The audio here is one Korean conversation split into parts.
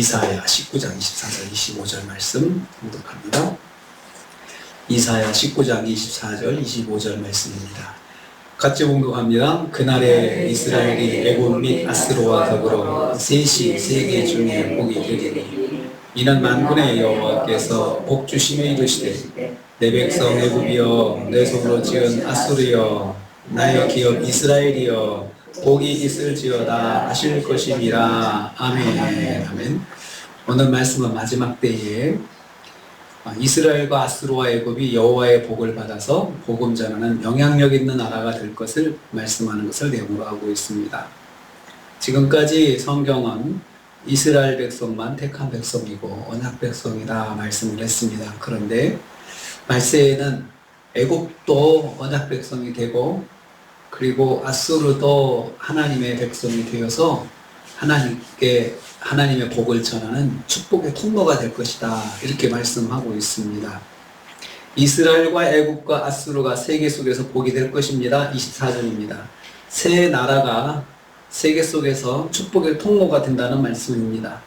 이사야 19장 24절 25절 말씀 공독합니다. 이사야 19장 24절 25절 말씀입니다. 같이 공독합니다. 그날에 이스라엘이 애굽 및 아스로와 더불어 셋이 세계 중에 복이 되리니 이는 만군의 여호와께서 복 주시며 이르시되 내 백성 애굽이여 내 손으로 지은 아수르여 나의 기업 이스라엘이여 복이 있을지어다 하실 것임이라. 아멘. 아멘. 오늘 말씀은 마지막 때에 이스라엘과 아수르와 애굽이 여호와의 복을 받아서 복음 전하는 영향력 있는 나라가 될 것을 말씀하는 것을 내용으로 하고 있습니다. 지금까지 성경은 이스라엘 백성만 택한 백성이고 언약 백성이다 말씀을 했습니다. 그런데 말세에는 애굽도 언약 백성이 되고 그리고 아수르도 하나님의 백성이 되어서 하나님의 복을 전하는 축복의 통로가 될 것이다 이렇게 말씀하고 있습니다. 이스라엘과 애굽과 아수르가 세계 속에서 복이 될 것입니다. 24절입니다. 세 나라가 세계 속에서 축복의 통로가 된다는 말씀입니다.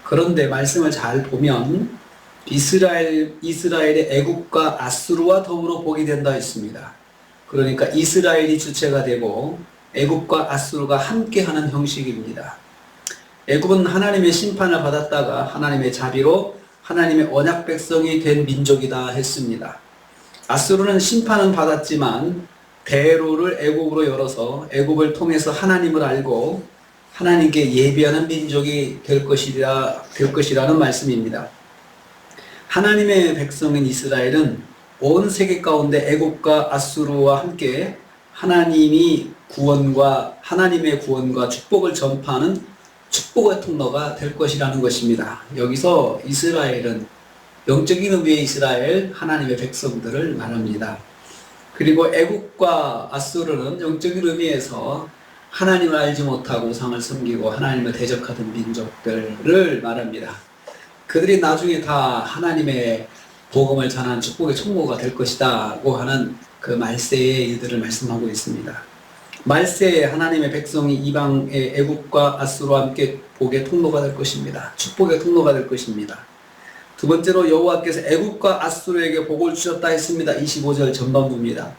그런데 말씀을 잘 보면 이스라엘의 애굽과 아수르와 더불어 복이 된다 했습니다. 그러니까 이스라엘이 주체가 되고 애굽과 아수르가 함께하는 형식입니다. 애굽은 하나님의 심판을 받았다가 하나님의 자비로 하나님의 언약 백성이 된 민족이다 했습니다. 아수르는 심판은 받았지만 대로를 애굽으로 열어서 애굽을 통해서 하나님을 알고 하나님께 예비하는 민족이 될 것이라는 말씀입니다. 하나님의 백성인 이스라엘은 온 세계 가운데 애굽과 아수르와 함께 하나님의 구원과 축복을 전파하는 축복의 통로가 될 것이라는 것입니다. 여기서 이스라엘은 영적인 의미의 이스라엘, 하나님의 백성들을 말합니다. 그리고 애굽과 아수르는 영적인 의미에서 하나님을 알지 못하고 우상을 섬기고 하나님을 대적하던 민족들을 말합니다. 그들이 나중에 다 하나님의 복음을 전하는 축복의 총무가 될 것이다고 하는 그 말세의 일들을 말씀하고 있습니다. 말세에 하나님의 백성이 이방의 애굽과 아수르와 함께 복의 통로가 될 것입니다. 축복의 통로가 될 것입니다. 두 번째로 여호와께서 애굽과 아수르에게 복을 주셨다 했습니다. 25절 전반부입니다.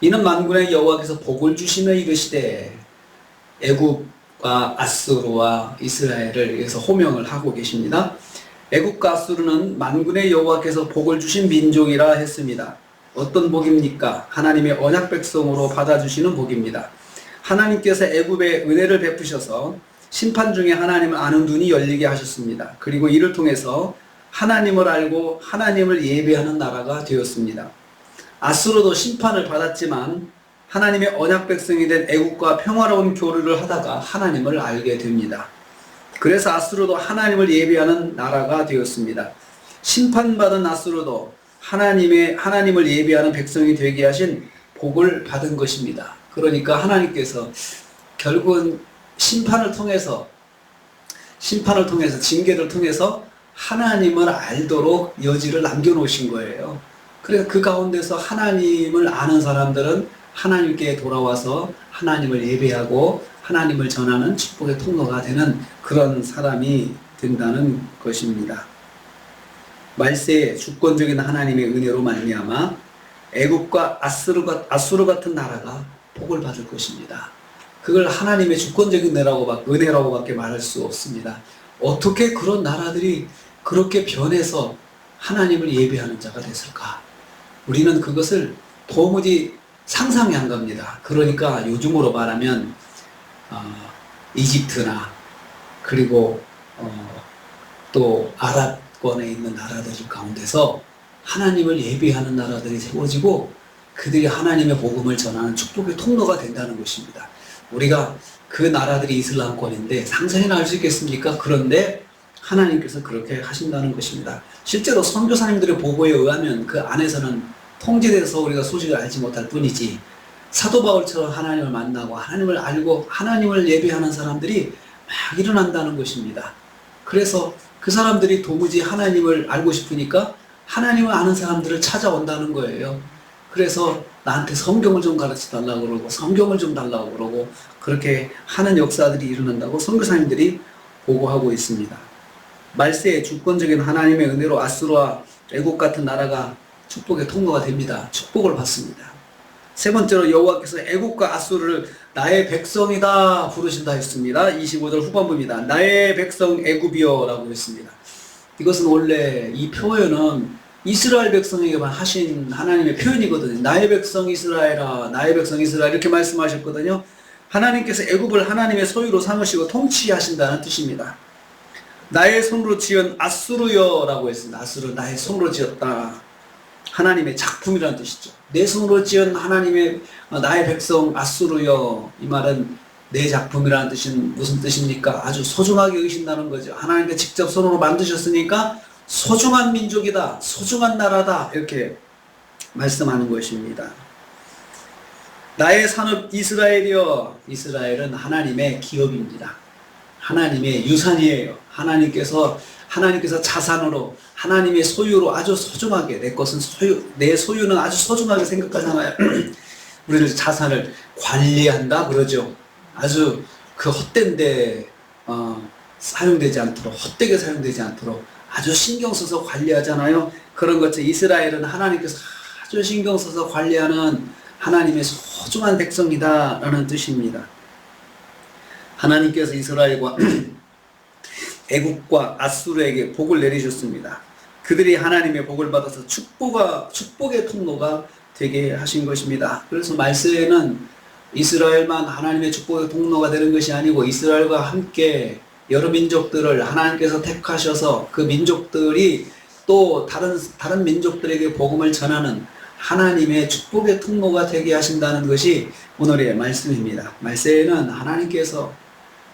이는 만군의 여호와께서 복을 주시며 이르시되 애굽과 아수르와 이스라엘을 위해서 호명을 하고 계십니다. 애굽과 아수르는 만군의 여호와께서 복을 주신 민족이라 했습니다. 어떤 복입니까? 하나님의 언약 백성으로 받아주시는 복입니다. 하나님께서 애굽에 은혜를 베푸셔서 심판 중에 하나님을 아는 눈이 열리게 하셨습니다. 그리고 이를 통해서 하나님을 알고 하나님을 예배하는 나라가 되었습니다. 아수르도 심판을 받았지만 하나님의 언약 백성이 된 애굽과 평화로운 교류를 하다가 하나님을 알게 됩니다. 그래서 아수르도 하나님을 예배하는 나라가 되었습니다. 심판받은 아수르도 하나님을 예배하는 백성이 되게 하신 복을 받은 것입니다. 그러니까 하나님께서 결국은 심판을 통해서 징계를 통해서 하나님을 알도록 여지를 남겨놓으신 거예요. 그래서 그 가운데서 하나님을 아는 사람들은 하나님께 돌아와서 하나님을 예배하고 하나님을 전하는 축복의 통로가 되는 그런 사람이 된다는 것입니다. 말세에 주권적인 하나님의 은혜로 말미암아 애굽과 아수르 같은 나라가 복을 받을 것입니다. 그걸 하나님의 주권적인 은혜라고밖에 말할 수 없습니다. 어떻게 그런 나라들이 그렇게 변해서 하나님을 예배하는 자가 됐을까? 우리는 그것을 도무지 상상이 안 갑니다. 그러니까 요즘으로 말하면 이집트나 그리고 또 아랍권에 있는 나라들 가운데서 하나님을 예배하는 나라들이 세워지고 그들이 하나님의 복음을 전하는 축복의 통로가 된다는 것입니다. 우리가 그 나라들이 이슬람권인데 상상이나 할 수 있겠습니까? 그런데 하나님께서 그렇게 하신다는 것입니다. 실제로 선교사님들의 보고에 의하면 그 안에서는 통제돼서 우리가 소식을 알지 못할 뿐이지 사도 바울처럼 하나님을 만나고 하나님을 알고 하나님을 예배하는 사람들이 막 일어난다는 것입니다. 그래서 그 사람들이 도무지 하나님을 알고 싶으니까 하나님을 아는 사람들을 찾아온다는 거예요. 그래서 나한테 성경을 좀 가르쳐 달라고 그러고 성경을 좀 달라고 그러고 그렇게 하는 역사들이 일어난다고 선교사님들이 보고하고 있습니다. 말세의 주권적인 하나님의 은혜로 아수르와 애국 같은 나라가 축복의 통로가 됩니다. 축복을 받습니다. 세 번째로 여호와께서 애국과 아수르를 나의 백성이다 부르신다 했습니다. 25절 후반부입니다. 나의 백성 애굽이여 라고 했습니다. 이것은 원래 이 표현은 이스라엘 백성에게만 하신 하나님의 표현이거든요. 나의 백성 이스라엘아, 나의 백성 이스라엘 이렇게 말씀하셨거든요. 하나님께서 애굽을 하나님의 소유로 삼으시고 통치하신다는 뜻입니다. 나의 손으로 지은 아수르여 라고 했습니다. 아수르 나의 손으로 지었다. 하나님의 작품이라는 뜻이죠. 내 손으로 지은 하나님의 나의 백성 아수르여, 이 말은 내 작품이라는 뜻은 무슨 뜻입니까? 아주 소중하게 여기신다는 거죠. 하나님께 직접 손으로 만드셨으니까 소중한 민족이다, 소중한 나라다 이렇게 말씀하는 것입니다. 나의 산업 이스라엘이여, 이스라엘은 하나님의 기업입니다. 하나님의 유산이에요. 하나님께서 자산으로, 하나님의 소유로 아주 소중하게, 내 것은 내 소유는 아주 소중하게 생각하잖아요. 우리는 자산을 관리한다 그러죠. 아주 그 헛된데 사용되지 않도록, 헛되게 사용되지 않도록 아주 신경 써서 관리하잖아요. 그런 것처럼 이스라엘은 하나님께서 아주 신경 써서 관리하는 하나님의 소중한 백성이다라는 뜻입니다. 하나님께서 이스라엘과 애국과 아수르에게 복을 내리셨습니다. 그들이 하나님의 복을 받아서 축복의 통로가 되게 하신 것입니다. 그래서 말세에는 이스라엘만 하나님의 축복의 통로가 되는 것이 아니고 이스라엘과 함께 여러 민족들을 하나님께서 택하셔서 그 민족들이 또 다른 민족들에게 복음을 전하는 하나님의 축복의 통로가 되게 하신다는 것이 오늘의 말씀입니다. 말세에는 하나님께서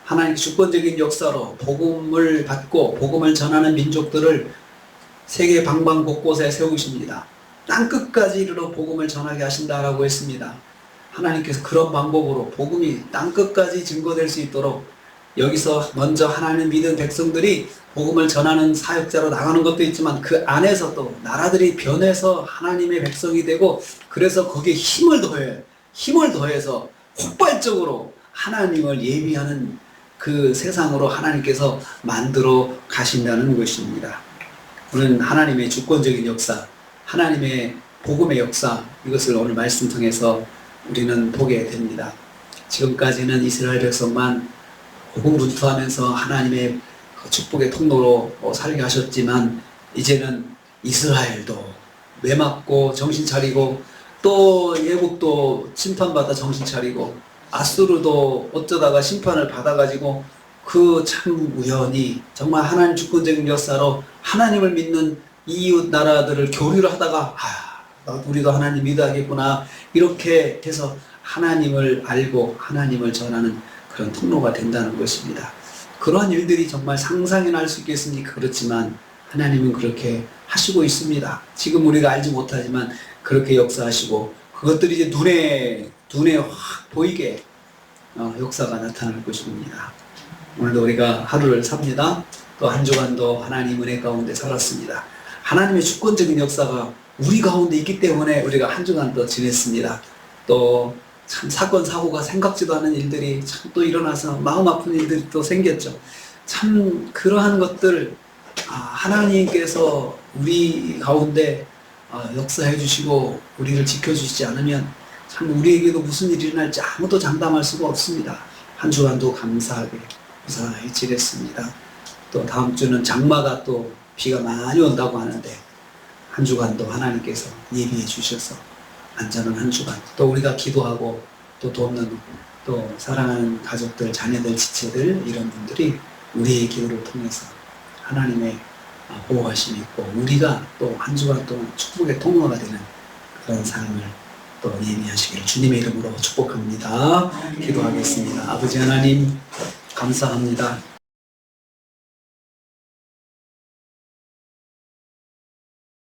하나님의 주권적인 역사로 복음을 받고 복음을 전하는 민족들을 세계 방방 곳곳에 세우십니다. 땅끝까지 이르러 복음을 전하게 하신다라고 했습니다. 하나님께서 그런 방법으로 복음이 땅끝까지 증거될 수 있도록 여기서 먼저 하나님 믿은 백성들이 복음을 전하는 사역자로 나가는 것도 있지만 그 안에서 또 나라들이 변해서 하나님의 백성이 되고 그래서 거기에 힘을 더해서 폭발적으로 하나님을 예비하는 그 세상으로 하나님께서 만들어 가신다는 것입니다. 우리는 하나님의 주권적인 역사, 하나님의 복음의 역사, 이것을 오늘 말씀 통해서 우리는 보게 됩니다. 지금까지는 이스라엘 백성만 고군분투하면서 하나님의 축복의 통로로 살게 하셨지만 이제는 이스라엘도 매맞고 정신 차리고 또 애국도 심판받아 정신 차리고 아수르도 어쩌다가 심판을 받아가지고 그 참 우연히 정말 하나님 주권적인 역사로 하나님을 믿는 이웃 나라들을 교류를 하다가 우리도 하나님 믿어야겠구나 이렇게 해서 하나님을 알고 하나님을 전하는 그런 통로가 된다는 것입니다. 그러한 일들이 정말 상상이나 할 수 있겠습니까? 그렇지만 하나님은 그렇게 하시고 있습니다. 지금 우리가 알지 못하지만 그렇게 역사하시고 그것들이 이제 눈에 확 보이게 역사가 나타날 것입니다. 오늘도 우리가 하루를 삽니다. 또 한 주간도 하나님 은혜 가운데 살았습니다. 하나님의 주권적인 역사가 우리 가운데 있기 때문에 우리가 한 주간도 지냈습니다. 또 참 사건 사고가 생각지도 않은 일들이 참 또 일어나서 마음 아픈 일들이 또 생겼죠. 참 그러한 것들 하나님께서 우리 가운데 역사해 주시고 우리를 지켜주시지 않으면 참 우리에게도 무슨 일이 일어날지 아무도 장담할 수가 없습니다. 한 주간도 감사하게 무사히 지냈습니다. 또 다음 주는 장마가 또 비가 많이 온다고 하는데 한 주간도 하나님께서 예비해 주셔서 안전한 한 주간 또 우리가 기도하고 또 돕는 또 사랑하는 가족들, 자녀들, 지체들 이런 분들이 우리의 기도를 통해서 하나님의 보호하심이 있고 우리가 또 한 주간 동안 축복의 통로가 되는 그런 삶을 또 예비하시기를 주님의 이름으로 축복합니다. 기도하겠습니다. 아버지 하나님 감사합니다.